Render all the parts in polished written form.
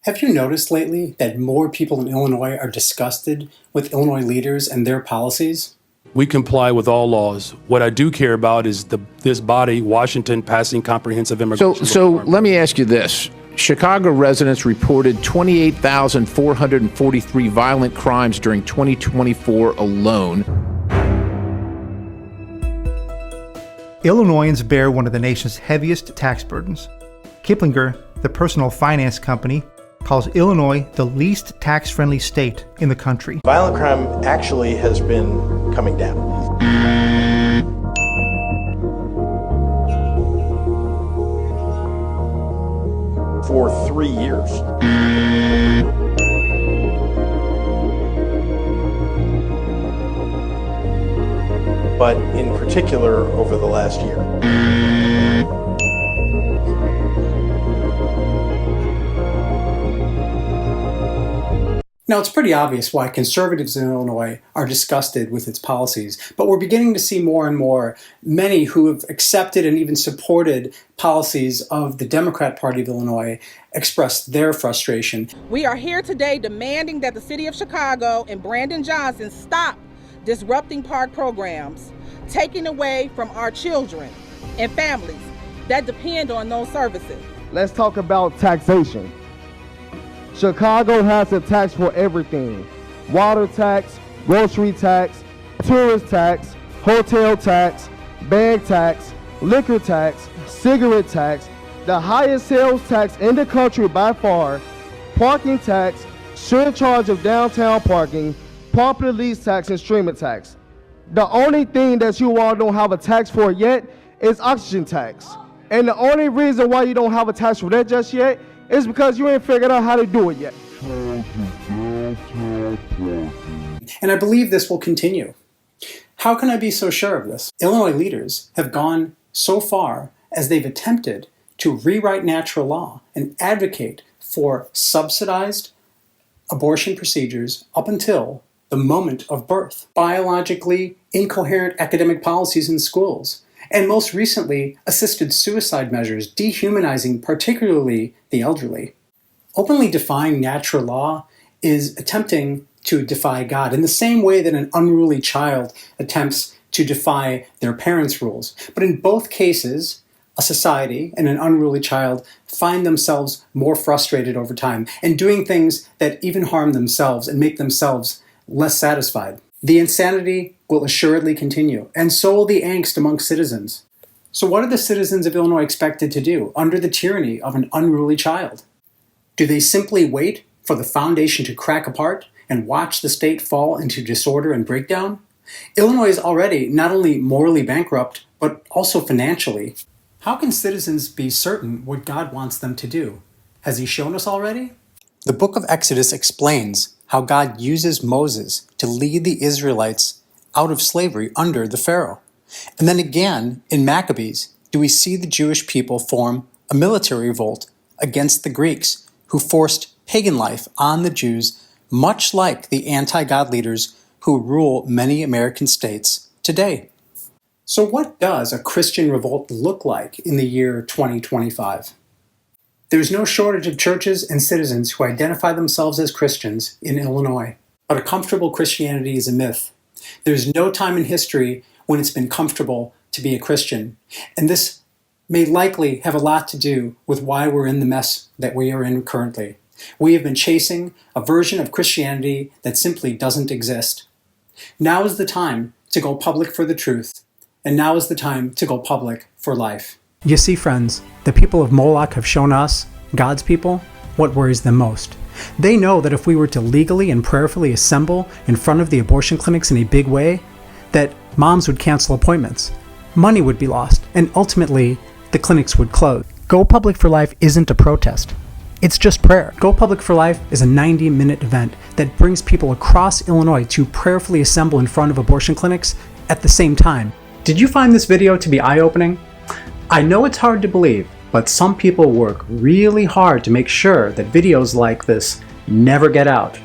Have you noticed lately that more people in Illinois are disgusted with Illinois leaders and their policies? We comply with all laws. What I do care about is this body, Washington, passing comprehensive immigration So reform. let me ask you this. Chicago residents reported 28,443 violent crimes during 2024 alone. Illinoisans bear one of the nation's heaviest tax burdens. Kiplinger, the personal finance company, calls Illinois the least tax-friendly state in the country. Violent crime actually has been coming down. For 3 years. But in particular over the last year. Now, it's pretty obvious why conservatives in Illinois are disgusted with its policies, but we're beginning to see more and more many who have accepted and even supported policies of the Democrat Party of Illinois express their frustration. We are here today demanding that the City of Chicago and Brandon Johnson stop disrupting park programs, taking away from our children and families that depend on those services. Let's talk about taxation. Chicago has a tax for everything. Water tax, grocery tax, tourist tax, hotel tax, bag tax, liquor tax, cigarette tax, the highest sales tax in the country by far, parking tax, surcharge of downtown parking, property lease tax, and streaming tax. The only thing that you all don't have a tax for yet is oxygen tax. And the only reason why you don't have a tax for that just yet is because you ain't figured out how to do it yet. And I believe this will continue. How can I be so sure of this? Illinois leaders have gone so far as they've attempted to rewrite natural law and advocate for subsidized abortion procedures up until the moment of birth, biologically incoherent academic policies in schools, and most recently, assisted suicide measures, dehumanizing particularly the elderly. Openly defying natural law is attempting to defy God in the same way that an unruly child attempts to defy their parents' rules. But in both cases, a society and an unruly child find themselves more frustrated over time and doing things that even harm themselves and make themselves less satisfied. The insanity will assuredly continue, and so will the angst among citizens. So what are the citizens of Illinois expected to do under the tyranny of an unruly child? Do they simply wait for the foundation to crack apart and watch the state fall into disorder and breakdown? Illinois is already not only morally bankrupt, but also financially. How can citizens be certain what God wants them to do? Has He shown us already? The book of Exodus explains how God uses Moses to lead the Israelites out of slavery under the Pharaoh. And then again, in Maccabees, do we see the Jewish people form a military revolt against the Greeks, who forced pagan life on the Jews, much like the anti-God leaders who rule many American states today. So what does a Christian revolt look like in the year 2025? There's no shortage of churches and citizens who identify themselves as Christians in Illinois. But a comfortable Christianity is a myth. There's no time in history when it's been comfortable to be a Christian. And this may likely have a lot to do with why we're in the mess that we are in currently. We have been chasing a version of Christianity that simply doesn't exist. Now is the time to go public for the truth. And now is the time to go public for life. You see, friends, the people of Moloch have shown us, God's people, what worries them most. They know that if we were to legally and prayerfully assemble in front of the abortion clinics in a big way, that moms would cancel appointments, money would be lost, and ultimately, the clinics would close. Go Public for Life isn't a protest. It's just prayer. Go Public for Life is a 90-minute event that brings people across Illinois to prayerfully assemble in front of abortion clinics at the same time. Did you find this video to be eye-opening? I know it's hard to believe, but some people work really hard to make sure that videos like this never get out.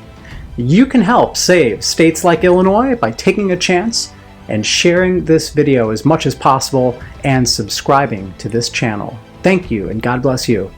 You can help save states like Illinois by taking a chance and sharing this video as much as possible and subscribing to this channel. Thank you, and God bless you.